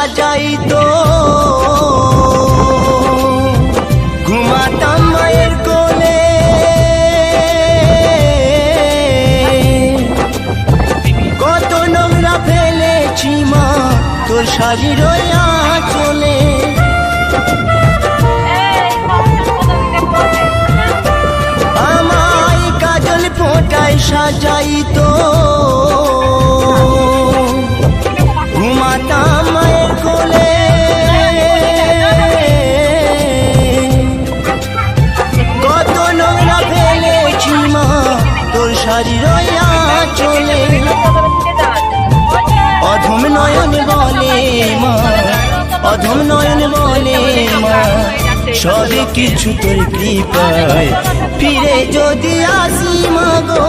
সাজাইতো, ঘুমাতাম মায়ের কোলে। কত নোংরা ফেলেছি মা তোর শাড়ির আঁচলে। আমায় কাজল ফোঁটায় সাজাইতো, ঘুমাতাম মায়ের কোলে। কত নোংরা ফেলেছি মা তোর শাড়ির আঁচলে। অধম নয়ন বলে মা, অধম নয়ন বলে মা, সবে কিছু তোর কৃপায় ফিরে যদি আসি মা গো।